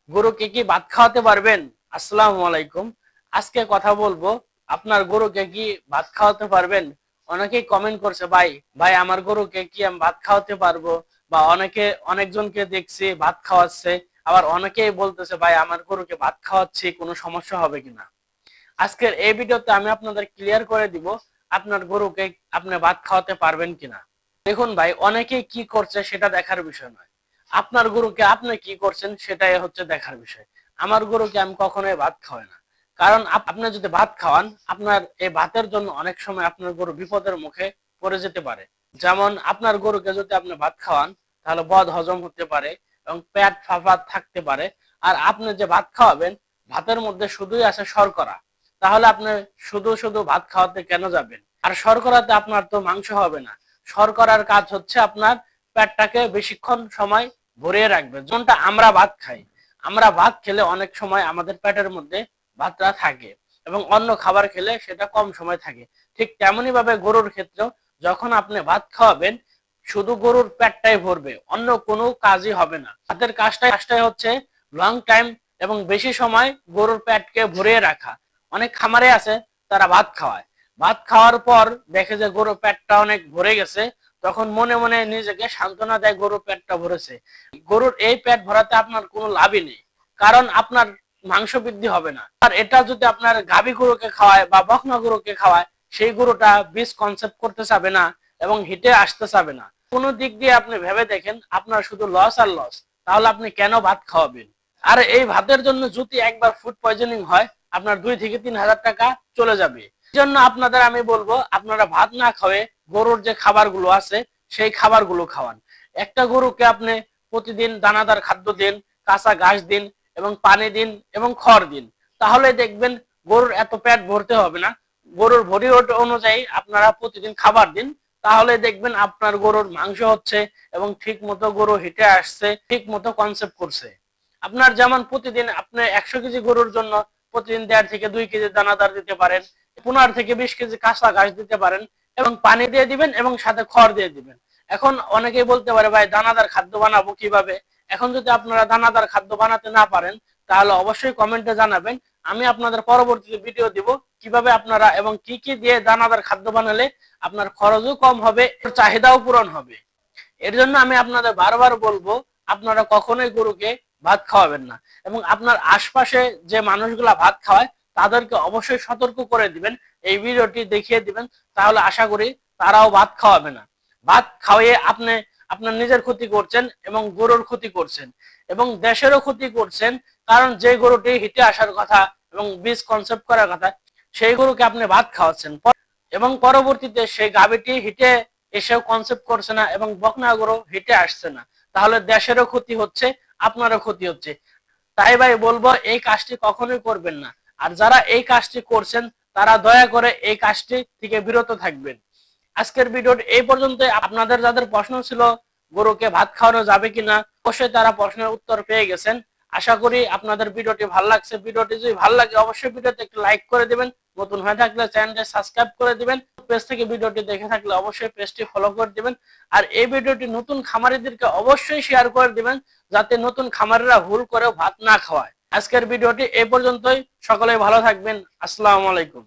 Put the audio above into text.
গরুকে কি ভাত খাওয়াতে পারবেন? আসসালামু আলাইকুম। আজকে কথা বলবো আপনার গরুকে কি ভাত খাওয়াতে পারবেন। অনেকেই কমেন্ট করছে, ভাই ভাই আমার গরুকে কি আমি ভাত খাওয়াতে পারবো? বা অনেকজনকে দেখছি ভাত খাওয়াচ্ছে, আবার অনেকেই বলতেছে ভাই আমার গরুকে ভাত খাওয়াচ্ছি, কোনো সমস্যা হবে কিনা। আজকের এই ভিডিওতে আমি আপনাদের ক্লিয়ার করে দিব আপনার গরুকে আপনি ভাত খাওয়াতে পারবেন কিনা। দেখুন ভাই, অনেকেই কি করছে সেটা দেখার বিষয় নয়, আপনার গরুকে আপনি কি করছেন সেটাই হচ্ছে দেখার বিষয়। আমার গরুকে আমি কখনোই ভাত খাওয়াই না, কারণ আপনি যদি ভাত খাওয়ান, আপনার এই ভাতের জন্য অনেক সময় আপনার গরু বিপদের মুখে পড়ে যেতে পারে। যেমন আপনার গরুকে যদি আপনি ভাত খাওয়ান, তাহলে বদ হজম হতে পারে এবং পেট ফাঁপা থাকতে পারে। আর আপনি যে ভাত খাওয়াবেন, ভাতের মধ্যে শুধুই আছে শর্করা, তাহলে আপনি শুধু শুধু ভাত খাওয়াতে কেন যাবেন? আর শর্করাতে আপনার তো মাংস হবে না। শর্করার কাজ হচ্ছে আপনার পেটটাকে বেশিক্ষণ সময় ভরিয়ে রাখবে। যেমনটা আমরা ভাত খাই, আমরা ভাত খেলে অনেক সময় আমাদের পেটের মধ্যে ভাতটা থাকে এবং অন্য খাবার খেলে সেটা কম সময় থাকে। ঠিক তেমনি ভাবে গরুর ক্ষেত্রেও যখন আপনি ভাত খাওয়াবেন, শুধু গরুর পেটটাই ভরবে, অন্য কোনো কাজই হবে না। ভাতের কাজটাই হচ্ছে লং টাইম এবং বেশি সময় গরুর পেটকে ভরিয়ে রাখা। অনেক খামারে আছে তারা ভাত খাওয়ায়, ভাত খাওয়ার পর দেখে যে গরুর পেটটা অনেক ভরে গেছে, তখন মনে মনে নিজেকে সান্ত্বনা দেয় গরুর পেটটা ভরেছে। গরুর এই পেট ভরাতে আপনার কোনো লাভই নেই, কারণ আপনার মাংস বৃদ্ধি হবে না। আর এটা যদি আপনার গাভী গরুকে খাওয়ায় বা বকনা গরুকে খাওয়ায়, সেই গরুটা বীজ কনসেপ্ট করতে চাবে না এবং হিটে আসতে চাবে না। কোনো দিক দিয়ে আপনি ভেবে দেখেন, আপনার শুধু লস আর লস। তাহলে আপনি কেন ভাত খাওয়াবেন? আর এই ভাতের জন্য যদি একবার ফুড পয়জনিং হয়, আপনার 2 থেকে 3 হাজার টাকা চলে যাবে। জন্য আপনাদের আমি বলবো, আপনারা ভাত না খাওয়ে গরুর যে খাবারগুলো আছে সেই খাবারগুলো খাওয়ান। একটা গরুকে আপনি প্রতিদিন দানাদার খাদ্য দিন, কাঁচা ঘাস দিন এবং পানি দিন এবং খড় দিন, তাহলে দেখবেন গরুর এত পেট ভরতে হবে না। গরুর ভরি অনুযায়ী আপনারা প্রতিদিন খাবার দিন, তাহলে দেখবেন আপনার গরুর মাংস হচ্ছে এবং ঠিক মতো গরু হিটে আসছে, ঠিক মতো কনসেপ্ট করছে। আপনার যেমন প্রতিদিন আপনি 100 কেজি গরুর জন্য প্রতিদিন 1.5 থেকে 2 কেজি দানাদার দিতে পারেন, 15 থেকে 20 কেজি কাঁচা ঘাস দিতে পারেন এবং পানি দিয়ে দিবেন এবং সাথে খড় দিয়ে দিবেন। এখন অনেকেই বলতে পারে, ভাই দানাদার খাদ্য বানাবো কিভাবে? এখন যদি আপনারা দানাদার খাদ্য বানাতে না পারেন, তাহলে অবশ্যই কমেন্টে জানাবেন, আমি আপনাদের পরবর্তীতে ভিডিও দিব কিভাবে আপনারা এবং কি কি দিয়ে দানাদার খাদ্য বানালে আপনার খরচও কম হবে, চাহিদাও পূরণ হবে। এর জন্য আমি আপনাদের বারবার বলবো, আপনারা কখনোই গরুকে ভাত খাওয়াবেন না এবং আপনার আশপাশে যে মানুষগুলা ভাত খাওয়ায় তাদেরকে অবশ্যই সতর্ক করে দিবেন, এই ভিডিওটি দেখিয়ে দিবেন, তাহলে আশা করি তারাও ভাত খাওয়াবে না। ভাত খাওয়িয়ে আপনি আপনার নিজের ক্ষতি করছেন এবং গরুর ক্ষতি করছেন এবং দেশেরও ক্ষতি করছেন। কারণ যে গরুটি হিটে আসার কথা এবং বীজ কনসেপ্ট করার কথা, সেই গরুকে আপনি ভাত খাওয়াচ্ছেন এবং পরবর্তীতে সেই গাভীটি হিটে এসেও কনসেপ্ট করছে না এবং বকনা গরু হিটে আসছে না, তাহলে দেশেরও ক্ষতি হচ্ছে, আপনারও ক্ষতি হচ্ছে। তাই ভাই বলবো, এই কাজটি কখনোই করবেন না। আর যারা এই কাজটি করছেন, তারা দয়া করে এই কাজটি থেকে বিরত থাকবেন। আজকের ভিডিওটি এই পর্যন্ত। আপনাদের যাদের প্রশ্ন ছিল গরুকে ভাত খাওয়ানো যাবে কিনা, অবশ্যই তারা প্রশ্নের উত্তর পেয়ে গেছেন। আশা করি আপনাদের ভিডিওটি ভালো লাগছে। ভিডিওটি যদি ভালো লাগে অবশ্যই ভিডিওতে একটু লাইক করে দিবেন, নতুন হয়ে থাকলে চ্যানেলটি সাবস্ক্রাইব করে দিবেন, পেজ থেকে ভিডিওটি দেখে থাকলে অবশ্যই পেজটি ফলো করে দিবেন। আর এই ভিডিওটি নতুন খামারিদেরকে অবশ্যই শেয়ার করে দিবেন, যাতে নতুন খামারিরা ভুল করেও ভাত না খাওয়ায়। আজকের ভিডিওটি এই পর্যন্তই। সকলেই ভালো থাকবেন। আসসালামু আলাইকুম।